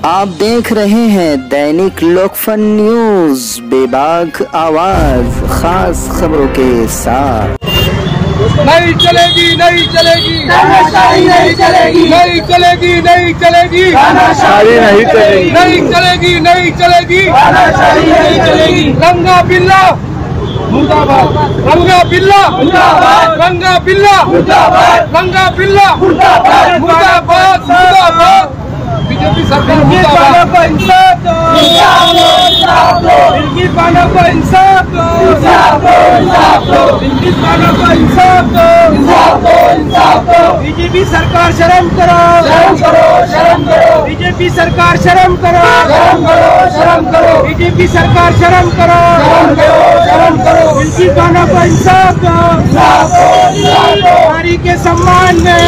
आप देख रहे हैं दैनिक लोकफन न्यूज, बेबाक आवाज, खास खबरों के साथ। नहीं चलेगी, नहीं चलेगी, तानाशाही नहीं चलेगी, नहीं चलेगी, नहीं चलेगी, तानाशाही नहीं चलेगी, नहीं चलेगी, नहीं चलेगी, तानाशाही नहीं चलेगी। रंगा बिल्ला मुर्दाबाद, रंगा बिल्ला मुर्दाबाद, रंगा बिल्ला मुर्दाबाद, रंगा बिल्ला मुर्दाबाद, मुर्दाबाद, मुर्दाबाद। बीजेपी सरकार मुर्दाबाद को इंसाफ दो, बिल्किस बानो को इंसाफ दो, इंसाफ दो, बिल्किस बानो को इंसाफ दो, इंसाफ दो। बीजेपी सरकार शर्म करो, शर्म करो, शर्म करो। बीजेपी सरकार शर्म करो, शर्म करो, शर्म करो। बीजेपी सरकार शर्म करो, शर्म करो, शर्म करो। बिल्किस बानो को इंसाफ दो, इंसाफ दो, इंसाफ दो। नारी के सम्मान में,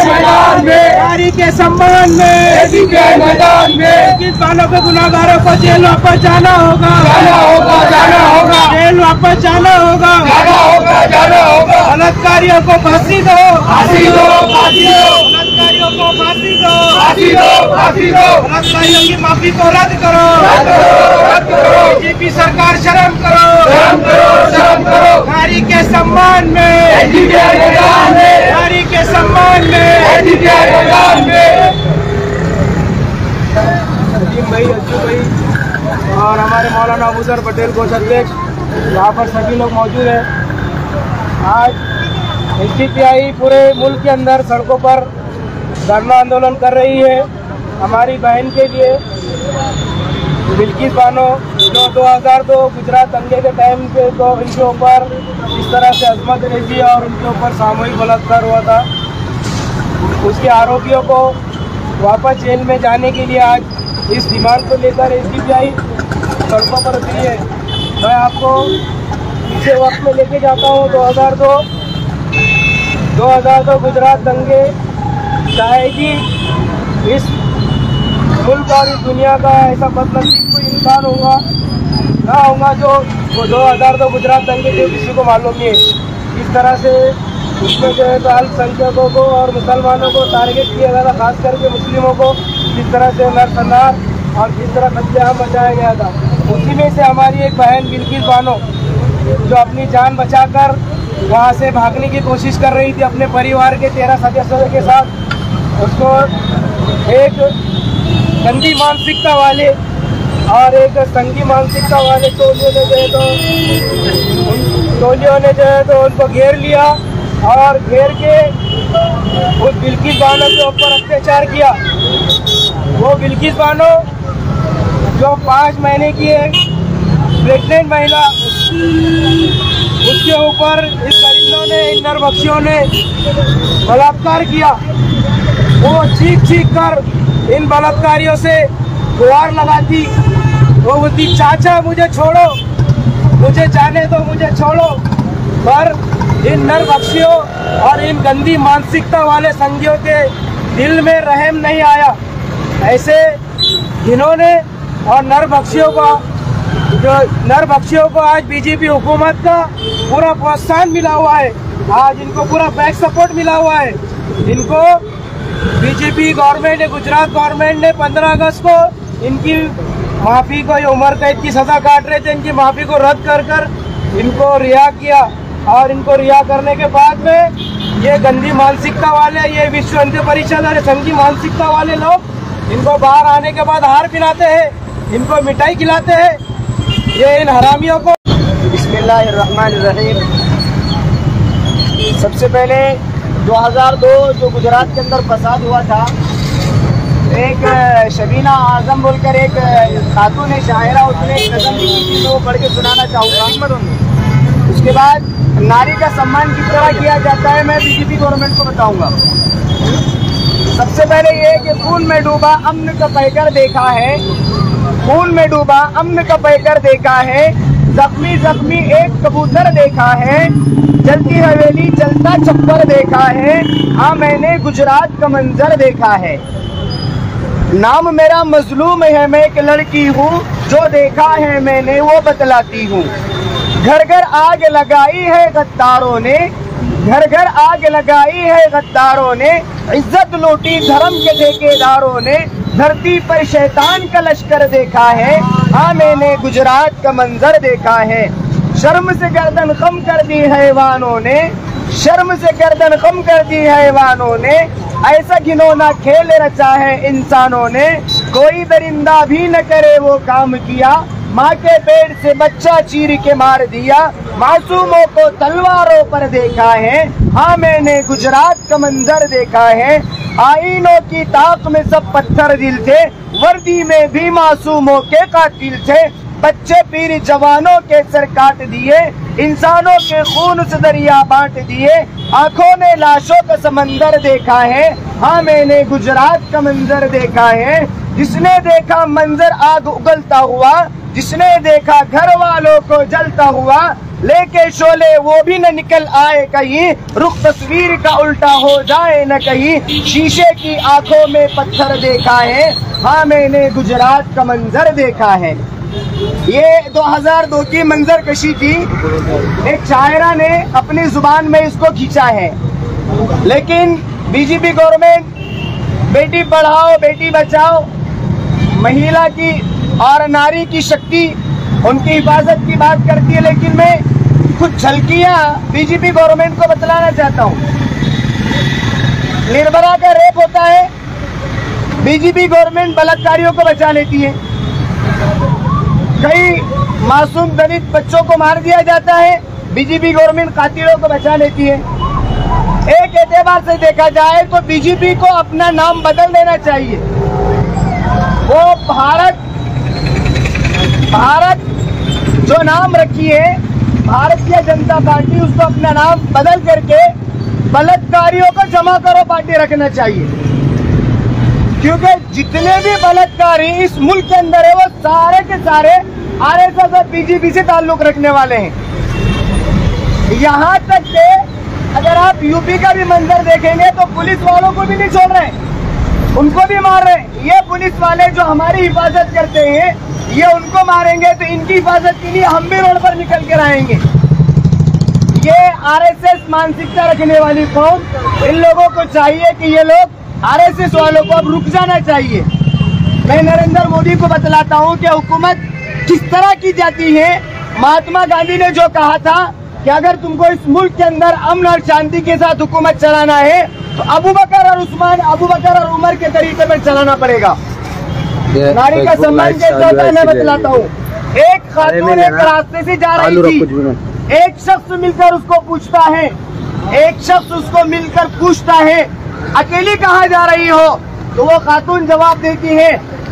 मैदान में, नारी के सम्मान में, मैदान में। बिल्किस बानो के गुनाहगारों को जेल वापस जाना होगा, जाना होगा, जाना होगा। जेल वापस जाना होगा, जाना होगा, जाना होगा। बलात्कारियों को फांसी दो, फांसी दो, फांसी दो। बलात्कारियों को फांसी दो, फांसी दो, फांसी दो। बलात्कारियों की माफी को रद्द करो, रद्द करो, रद्द करो। बीजेपी सरकार शर्म करो, शर्म करो, शर्म करो। नारी के सम्मान में, मैदान में, नारी के सम्मान में, मैदान में। भाई अच्छू भाई और हमारे मौलाना अबूजर पटेल कोषाध्यक्ष यहाँ पर सभी लोग मौजूद हैं। आज एसडीपीआई पूरे मुल्क के अंदर सड़कों पर धरना आंदोलन कर रही है हमारी बहन के लिए। बिल्किस बानो जो 2002 गुजरात दंगे के टाइम पे तो इनके ऊपर इस तरह से अजमत रेजी और उनके ऊपर सामूहिक बलात्कार हुआ था, उसके आरोपियों को वापस जेल में जाने के लिए आज इस डिमांड को लेकर एसडीपीआई सड़कों पर उतरी है। मैं आपको पीछे वक्त में लेके जाता हूँ। 2002 गुजरात दंगे चाहेगी इस मुल्क और इस दुनिया का ऐसा बदनसीब कोई इंसान होगा ना होगा जो 2002 गुजरात दंगे जो किसी को मालूम नहीं है। इस तरह से उसमें जो है तो अल्पसंख्यकों को और मुसलमानों को टारगेट किया गया था, खास करके मुस्लिमों को जिस तरह से नरसंहार और जिस तरह कत्लेआम मचाया गया था। उसी में से हमारी एक बहन बिल्किस बानो जो अपनी जान बचाकर वहाँ से भागने की कोशिश कर रही थी अपने परिवार के 13 सदस्यों के साथ, उसको एक गंदी मानसिकता वाले और एक संगी मानसिकता वाले टोलियों ने जो है तो उनको घेर लिया और घेर के उस बिल्किस बानो के ऊपर अत्याचार किया। वो बिल्किस बानो जो 5 महीने की एक प्रेग्नेंट महिला, उसके ऊपर इस परिंदों ने, इन नरभक्षियों ने बलात्कार किया। वो चीख चीख कर इन बलात्कारियों से गुहार लगाती, वो बोलती चाचा मुझे छोड़ो, मुझे जाने दो, मुझे छोड़ो। पर इन नरभक्षियों और इन गंदी मानसिकता वाले संगियों के दिल में रहम नहीं आया। ऐसे जिन्होंने और नरभक्षियों को आज बीजेपी हुकूमत का पूरा प्रोत्साहन मिला हुआ है, आज इनको पूरा बैक सपोर्ट मिला हुआ है। इनको बीजेपी गवर्नमेंट ने, गुजरात गवर्नमेंट ने 15 अगस्त को इनकी माफ़ी को, ये उम्र कैद की सज़ा काट रहे थे, इनकी माफ़ी को रद्द कर इनको रिहा किया। और इनको रिहा करने के बाद में ये गंदी मानसिकता वाले, ये विश्व हिंदू परिषद और संघी मानसिकता वाले लोग इनको बाहर आने के बाद हार पिलाते हैं, इनको मिठाई खिलाते हैं, ये इन हरामियों को। बिस्मिल्लाहिर्रहमानिर्रहीम। सबसे पहले 2002 जो गुजरात के अंदर फसाद हुआ था, एक शबीना आजम बोलकर एक खातून शायरा, उसने एक नज़म लिखी थी, वो पढ़ के सुनाना चाहूँगा। उसके बाद नारी का सम्मान किस तरह किया जाता है मैं बीजेपी गवर्नमेंट को बताऊंगा। सबसे पहले ये कि खून में डूबा अमन का पैकर देखा है, खून में डूबा अमन का पैकर देखा है, जख्मी जख्मी एक कबूतर देखा है, जलती हवेली जलता छप्पर देखा है, हाँ मैंने गुजरात का मंजर देखा है। नाम मेरा मजलूम है, मैं एक लड़की हूँ, जो देखा है मैंने वो बतलाती हूँ। घर घर आग लगाई है गद्दारों ने, घर घर आग लगाई है गद्दारों ने, इज्जत लूटी धर्म के ठेकेदारों ने, धरती पर शैतान का लश्कर देखा है, हाँ मैंने गुजरात का मंजर देखा है। शर्म से गर्दन खम कर दी हैवानों ने, शर्म से गर्दन खम कर दी हैवानों ने, ऐसा घिनौना खेल रचा है इंसानों ने। कोई दरिंदा भी न करे वो काम किया, माँ के पेट से बच्चा चीर के मार दिया। मासूमों को तलवारों पर देखा है, हाँ मैंने गुजरात का मंजर देखा है। आईनों की ताक में सब पत्थर दिल थे, वर्दी में भी मासूमों के कातिल थे। बच्चे पीर जवानों के सर काट दिए, इंसानों के खून से दरिया बांट दिए। आंखों ने लाशों का समंदर देखा है, हाँ मैंने गुजरात का मंजर देखा है। जिसने देखा मंजर आग उगलता हुआ, जिसने देखा घर वालों को जलता हुआ, लेके शोले वो भी न निकल आए कहीं, रुख तस्वीर का उल्टा हो जाए न कहीं। शीशे की आंखों में पत्थर देखा है, हाँ मैंने गुजरात का मंजर देखा है। ये 2002 की मंजर कशी थी, एक शायरा ने अपनी जुबान में इसको खींचा है। लेकिन बीजेपी गवर्नमेंट बेटी पढ़ाओ बेटी बचाओ, महिला की और नारी की शक्ति, उनकी हिफाजत की बात करती है। लेकिन मैं कुछ झलकियां बीजेपी गवर्नमेंट को बतलाना चाहता हूं। निर्भया का रेप होता है, बीजेपी गवर्नमेंट बलात्कारियों को बचा लेती है। कई मासूम दलित बच्चों को मार दिया जाता है, बीजेपी गवर्नमेंट कातिलों को बचा लेती है। एक एतबार से देखा जाए तो बीजेपी को अपना नाम बदल देना चाहिए। वो भारत जो नाम रखी है भारतीय जनता पार्टी, उसको अपना नाम बदल करके बलात्कारियों को जमा करो पार्टी रखना चाहिए। क्योंकि जितने भी बलात्कारी इस मुल्क के अंदर है वो सारे के सारे आरएसएस और बीजेपी से ताल्लुक रखने वाले हैं। यहाँ तक के अगर आप यूपी का भी मंजर देखेंगे तो पुलिस वालों को भी नहीं छोड़ रहे, उनको भी मार रहे हैं। ये पुलिस वाले जो हमारी हिफाजत करते हैं ये उनको मारेंगे तो इनकी हिफाजत के लिए हम भी रोड पर निकल कर आएंगे। ये आरएसएस मानसिकता रखने वाली कौम, इन लोगों को चाहिए कि ये लोग आरएसएस वालों को अब रुक जाना चाहिए। मैं नरेंद्र मोदी को बतलाता हूँ कि हुकूमत किस तरह की जाती है। महात्मा गांधी ने जो कहा था कि अगर तुमको इस मुल्क के अंदर अमन और शांति के साथ हुकूमत चलाना है तो अबू बकर और उमर के तरीके पर चलाना पड़ेगा। नारी का सम्मान कैसा होता है मैं बतलाता हूँ। एक खातून एक रास्ते से जा रही थी, एक शख्स मिलकर उसको पूछता है, एक शख्स उसको मिलकर पूछता है अकेली कहाँ जा रही हो? तो वो खातून जवाब देती है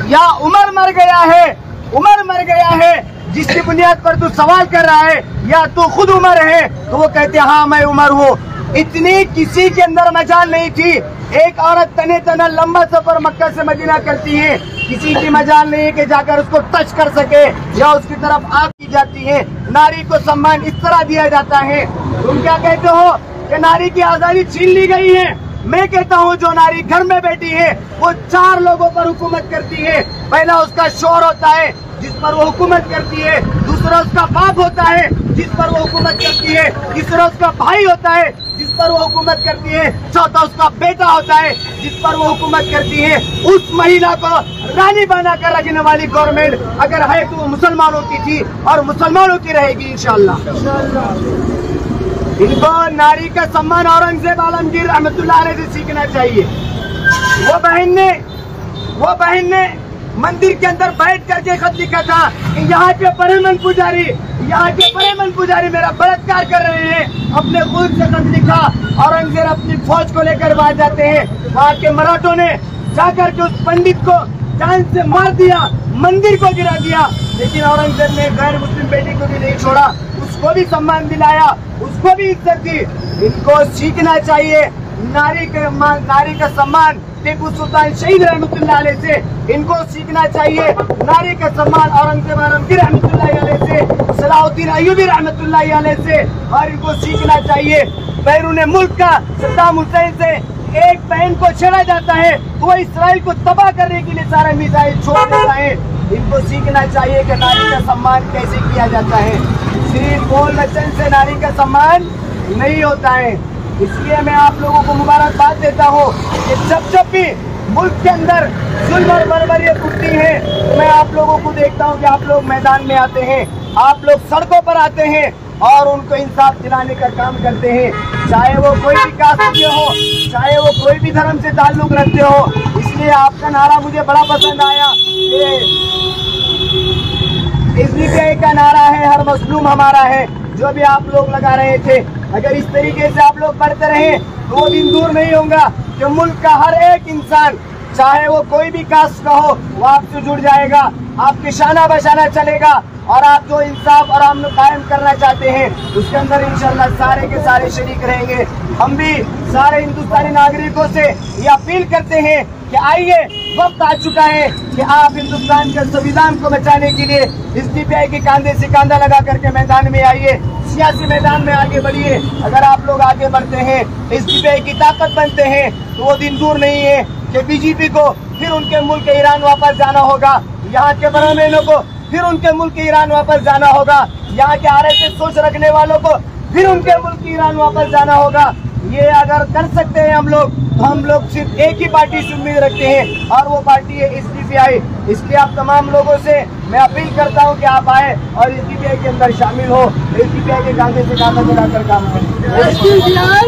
या उमर मर गया है, उमर मर गया है जिसकी बुनियाद पर तू सवाल कर रहा है, या तू खुद उमर है? तो वो कहते हाँ मैं उमर हूँ। इतनी किसी के अंदर मजाल नहीं थी। एक औरत तने तना लंबा सफर मक्का से मदीना करती है, किसी की मजाल नहीं है कि जाकर उसको टच कर सके या उसकी तरफ आग की जाती है। नारी को सम्मान इस तरह दिया जाता है। तुम क्या कहते हो कि नारी की आजादी छीन ली गई है? मैं कहता हूँ जो नारी घर में बैठी है वो 4 लोगों पर हुकूमत करती है। पहला उसका शौहर होता है जिस पर वो हुकूमत करती है, दूसरा उसका बाप होता है जिस पर वो हुकूमत करती है, तीसरा उसका भाई होता है जिस पर वो हुकूमत करती है, चौथा उसका बेटा होता है जिस पर वो हुकूमत करती है। उस महिला को रानी बनाकर रखने वाली गवर्नमेंट अगर है तो वो मुसलमानों की थी और मुसलमानों की रहेगी इंशाअल्लाह। इनको नारी का सम्मान औरंगजेब आलमगीर रहमतुल्लाह अलैह से सीखना चाहिए। वो बहन ने मंदिर के अंदर बैठ करके खत लिखा था कि यहाँ के परेमन पुजारी मेरा बलात्कार कर रहे हैं। अपने खुद से खत लिखा। औरंगजेब अपनी फौज को लेकर बाहर जाते हैं, वहाँ के मराठों ने जाकर के उस पंडित को जान से मार दिया, मंदिर को गिरा दिया। लेकिन औरंगजेब ने गैर मुस्लिम बेटी को भी नहीं छोड़ा, उसको भी सम्मान दिलाया, उसको भी इज्जत दी। इनको सीखना चाहिए नारी का सम्मान। टीपू सुल्तान शहीद रहमतुल्लाह अलैह से इनको सीखना चाहिए नारी का सम्मान। औरंगजेब आलमगीर रहमतुल्लाह अलैह से, सलाहुद्दीन अय्यूबी रहमतुल्लाह अलैह से, और इनको सीखना चाहिए। बैरून मुल्क का सद्दाम हुसैन से एक बहन को छेड़ा जाता है तो वो इसराइल को तबाह करने के लिए सारा मिसाइल छोड़ देता है। इनको सीखना चाहिए कि नारी का सम्मान कैसे किया जाता है। सिर्फ बोल वचन से नारी का सम्मान नहीं होता है। इसलिए मैं आप लोगों को मुबारकबाद देता हूँ कि जब भी मुल्क के अंदर जुल्म और बर्बरियत उठती है, तो मैं आप लोगों को देखता हूँ कि आप लोग मैदान में आते हैं, आप लोग सड़कों पर आते हैं और उनको इंसाफ दिलाने का काम करते हैं, चाहे वो कोई भी कास्ट के हो, चाहे वो कोई भी धर्म से ताल्लुक रखते हो। इसलिए आपका नारा मुझे बड़ा पसंद आया। एसडीपीआई का नारा है हर मजलूम हमारा है, जो भी आप लोग लगा रहे थे। अगर इस तरीके से आप लोग बढ़ते रहे तो वो दिन दूर नहीं होगा कि मुल्क का हर एक इंसान, चाहे वो कोई भी कास्ट का हो, वो आपसे जुड़ जाएगा, आपके शाना बशाना चलेगा और आप जो इंसाफ और अमन कायम करना चाहते हैं उसके अंदर इंशाल्लाह सारे के सारे शरीक रहेंगे। हम भी सारे हिंदुस्तानी नागरिकों से ये अपील करते हैं कि आइए, वक्त आ चुका है कि आप हिंदुस्तान के संविधान को बचाने के लिए एसडीपीआई के कांधे से कांधा लगा करके मैदान में आइए, सियासी मैदान में आगे बढ़िए। अगर आप लोग आगे बढ़ते हैं, एसडीपीआई की ताकत बनते हैं, तो वो दिन दूर नहीं है कि बीजेपी को फिर उनके मुल्क ईरान वापस जाना होगा, यहाँ के ब्राह्मणों को फिर उनके मुल्क ईरान वापस जाना होगा, यहाँ के आरएसएस सोच रखने वालों को फिर उनके मुल्क ईरान वापस जाना होगा। ये अगर कर सकते हैं हम लोग, तो हम लोग सिर्फ एक ही पार्टी से उम्मीद रखते हैं और वो पार्टी है एसडीपीआई। इसलिए आप तमाम लोगों से मैं अपील करता हूँ कि आप आए और एसडीपीआई के अंदर शामिल हो, एसडीपीआई के कांधे से कांधा मिलाकर काम करें।